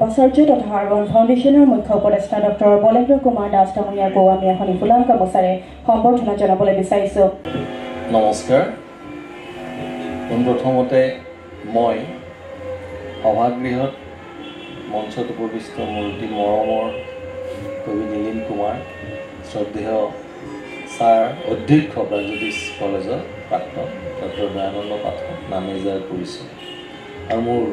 উপাচাৰ্য তথা আৰ্বন ফাউণ্ডেশ্যনৰ মুখ্য উপদেষ্টা ডক্টৰ বলেন্দ্ৰ কুমাৰ দাস ডাঙৰীয়াকো আমি এখন ফুলাম গামোচাৰে সম্বৰ্ধনা জনাবলৈ বিচাৰিছোঁ। নমস্কাৰ। পোনপ্ৰথমতে মই সভাগৃহত মঞ্চত উপবিষ্ট মোৰ অতি মৰমৰ কবি নীলিম কুমাৰ, শ্ৰদ্ধেয় ছাৰ অধ্যক্ষ প্ৰাগজ্যোতিষ কলেজৰ প্ৰাক্তন ডক্টৰ দয়ানন্দ পাঠক নামেজাৰ পৰিচয়, আৰু মোৰ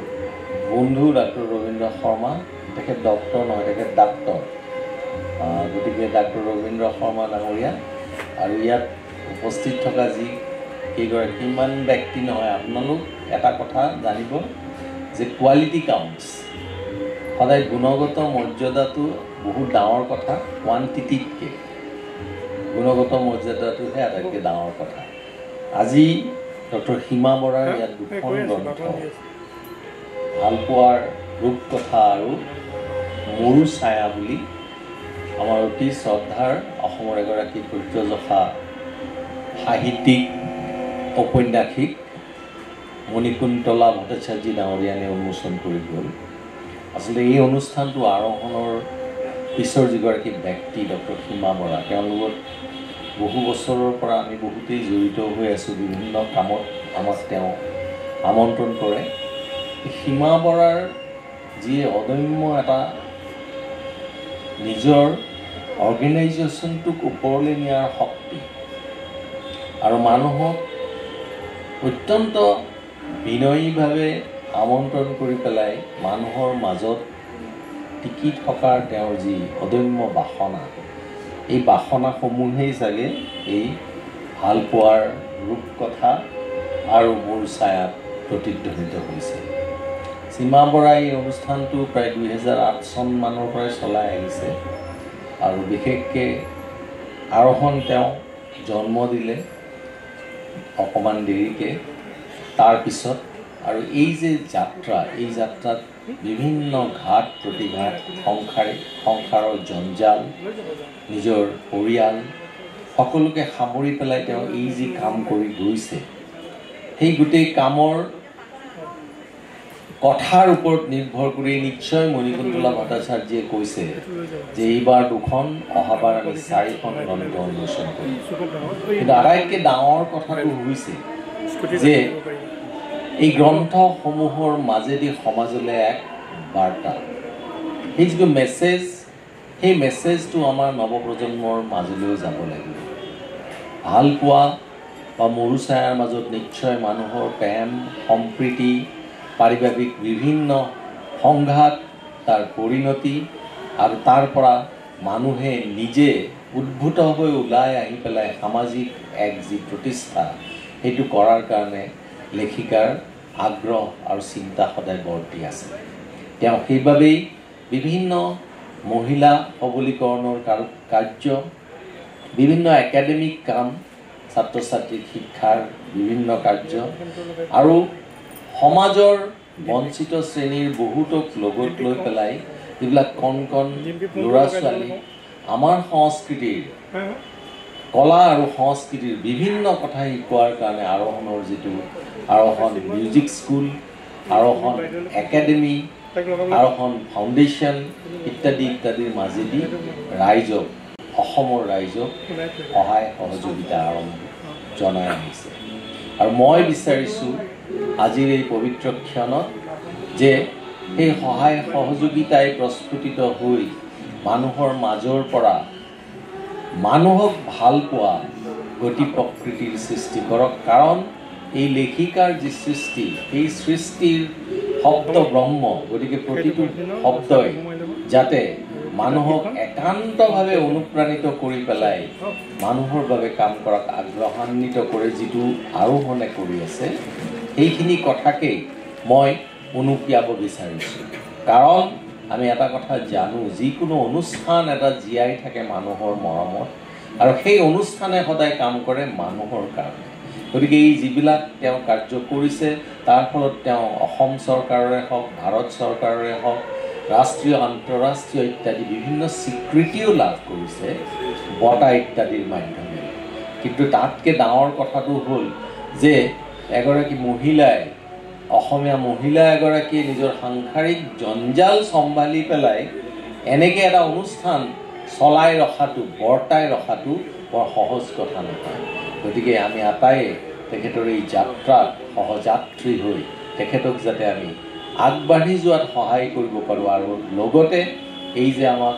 বন্ধু ডাক্তৰ ৰবীন্দ্ৰ শৰ্মা, তেখেত ডক্টৰ নহয়, তেখেত ডাক্তৰ, গতিকে ডাক্তৰ ৰবীন্দ্ৰ শৰ্মা ডাঙৰীয়া আৰু ইয়াত উপস্থিত থকা যি কেইগৰাকী ইমান ব্যক্তি নহয়, আপোনালোক এটা কথা জানিব যে কোৱালিটি কাউণ্টছ, সদায় গুণগত মৰ্যাদাটো বহুত ডাঙৰ কথা, কোৱান্টিটিতকৈ গুণগত মৰ্যাদাটোহে আটাইতকৈ ডাঙৰ কথা। আজি ডক্টৰ সীমা বৰাৰ ইয়াত দুখন গ্ৰন্থ, ভালপোৱাৰ ৰূপকথা আৰু মৰু ছায়া বুলি আমাৰ অতি শ্ৰদ্ধাৰ অসমৰ এগৰাকী প্ৰত্যজশা সাহিত্যিক ঔপন্যাসিক মণিকুন্তলা ভট্টাচাৰ্য ডাঙৰীয়ানে উন্মোচন কৰি গ'ল। আচলতে এই অনুষ্ঠানটো আৰোহণৰ পিছৰ যিগৰাকী ব্যক্তি ডক্টৰ সীমা বৰা, তেওঁৰ লগত বহু বছৰৰ পৰা আমি বহুতেই জড়িত হৈ আছোঁ, বিভিন্ন কামত আমাক তেওঁ আমন্ত্ৰণ কৰে। সীমা বৰাৰ যি অদম্য এটা নিজৰ অৰ্গেনাইজেশ্যনটোক ওপৰলৈ নিয়াৰ শক্তি আৰু মানুহক অত্যন্ত বিনয়ীভাৱে আমন্ত্ৰণ কৰি পেলাই মানুহৰ মাজত টিকি থকাৰ তেওঁৰ যি অদম্য বাসনা, এই বাসনাসমূহেই চাগে এই ভালপোৱাৰ ৰূপকথা আৰু মৰু ছায়াত প্ৰতিধ্বনিত হৈছে। সীমা বৰাই এই অনুষ্ঠানটো প্ৰায় 2008 চনমানৰ পৰাই চলাই আহিছে, আৰু বিশেষকৈ আৰোহণ তেওঁ জন্ম দিলে অকণমান দেৰিকৈ, তাৰপিছত আৰু এই যে যাত্ৰা, এই যাত্ৰাত বিভিন্ন ঘাট প্ৰতিঘাট, সংসাৰৰ জঞ্জাল, নিজৰ পৰিয়াল সকলোকে সামৰি পেলাই তেওঁ এই যি কাম কৰি গৈছে, সেই গোটেই কামৰ কথাৰ ওপৰত নিৰ্ভৰ কৰি নিশ্চয় মণিকুন্তলা ভট্টাচাৰ্যই কৈছে যে এইবাৰ 2খন, অহাবাৰ আমি 4খন গ্ৰন্থ উন্মোচন কৰিম। কিন্তু আটাইতকৈ ডাঙৰ কথাটো হৈছে যে এই গ্ৰন্থসমূহৰ মাজেদি সমাজলৈ এক বাৰ্তা, সেই যিটো মেছেজ, সেই মেছেজটো আমাৰ নৱপ্ৰজন্মৰ মাজলৈও যাব লাগিব। ভালপোৱা বা মৰু ছায়াৰ মাজত নিশ্চয় মানুহৰ প্ৰেম, সম্প্ৰীতি, পাৰিবাৰিক বিভিন্ন সংঘাত, তাৰ পৰিণতি, আৰু তাৰ পৰা মানুহে নিজে উদ্ভূত হৈ ওলাই আহি পেলাই সামাজিক এক যি প্ৰতিষ্ঠা, সেইটো কৰাৰ কাৰণে লেখিকাৰ আগ্ৰহ আৰু চিন্তা সদায় বৰ্তি আছে। তেওঁ সেইবাবেই বিভিন্ন মহিলা সবলীকৰণৰ কাৰ্য, বিভিন্ন একাডেমিক কাম, ছাত্ৰ ছাত্ৰীক শিক্ষাৰ বিভিন্ন কাৰ্য, আৰু সমাজৰ বঞ্চিত শ্ৰেণীৰ বহুতক লগত লৈ পেলাই যিবিলাক কণ কণ ল'ৰা ছোৱালী আমাৰ সংস্কৃতিৰ, কলা আৰু সংস্কৃতিৰ বিভিন্ন কথা শিকোৱাৰ কাৰণে আৰোহণৰ যিটো আৰোহণ মিউজিক স্কুল, আৰোহণ একাডেমি, আৰোহণ ফাউণ্ডেশ্যন ইত্যাদি ইত্যাদিৰ মাজেদি ৰাইজক, অসমৰ ৰাইজক সহায় সহযোগিতা জনাই আহিছে। আৰু মই বিচাৰিছোঁ আজিৰ এই পবিত্ৰ ক্ষণত যে সেই সহায় সহযোগিতাই প্ৰস্ফুটিত হৈ মানুহৰ মাজৰ পৰা মানুহক ভাল পোৱা গতি প্ৰকৃতিৰ সৃষ্টি কৰক। কাৰণ এই লেখিকাৰ যি সৃষ্টি, সেই সৃষ্টিৰ শব্দ ব্ৰহ্ম, গতিকে প্ৰতিটো শব্দই যাতে মানুহক একান্তভাৱে অনুপ্ৰাণিত কৰি পেলাই মানুহৰ বাবে কাম কৰাক আগ্ৰহান্বিত কৰে, যিটো আৰোহণে কৰি আছে, সেইখিনি কথাকেই মই উনুকিয়াব বিচাৰিছোঁ। কাৰণ আমি এটা কথা জানো, যিকোনো অনুষ্ঠান এটা জীয়াই থাকে মানুহৰ মৰমত, আৰু সেই অনুষ্ঠানে সদায় কাম কৰে মানুহৰ কাৰণে। গতিকে এই যিবিলাক তেওঁ কাৰ্য কৰিছে, তাৰ ফলত তেওঁ অসম চৰকাৰৰে হওক, ভাৰত চৰকাৰৰে হওক, ৰাষ্ট্ৰীয় আন্তঃৰাষ্ট্ৰীয় ইত্যাদি বিভিন্ন স্বীকৃতিও লাভ কৰিছে বঁটা ইত্যাদিৰ মাধ্যমেৰে। কিন্তু তাতকৈ ডাঙৰ কথাটো হ'ল যে এগৰাকী মহিলাই অসমীয়া মহিলা এগৰাকীয়ে নিজৰ সাংসাৰিক জঞ্জাল চম্ভালি পেলাই এনেকৈ এটা অনুষ্ঠান চলাই ৰখাটো বৰ্তাই ৰখাটো বৰ সহজ কথা নহয়। গতিকে আমি আটাইয়ে তেখেতৰ এই যাত্ৰাত সহযাত্ৰী হৈ তেখেতক যাতে আমি আগবাঢ়ি যোৱাত সহায় কৰিব পাৰোঁ আৰু লগতে এই যে আমাক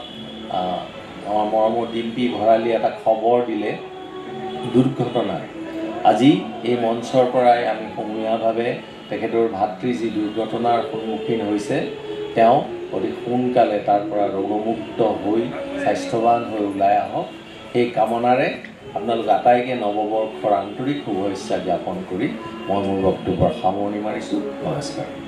আমাৰ মৰমৰ ডিম্পী ভৰালী এটা খবৰ দিলে দুৰ্ঘটনাৰ, আজি এই মঞ্চৰ পৰাই আমি সমূহীয়াভাৱে তেখেতৰ ভাতৃ যি দুৰ্ঘটনাৰ সন্মুখীন হৈছে তেওঁ অতি সোনকালে তাৰ পৰা ৰোগমুক্ত হৈ স্বাস্থ্যৱান হৈ ওলাই আহক, সেই কামনাৰে আপোনালোক আটাইকে নৱবৰ্ষৰ আন্তৰিক শুভেচ্ছা জ্ঞাপন কৰি মই মোৰ বক্তব্যৰ সামৰণি মাৰিছোঁ। নমস্কাৰ।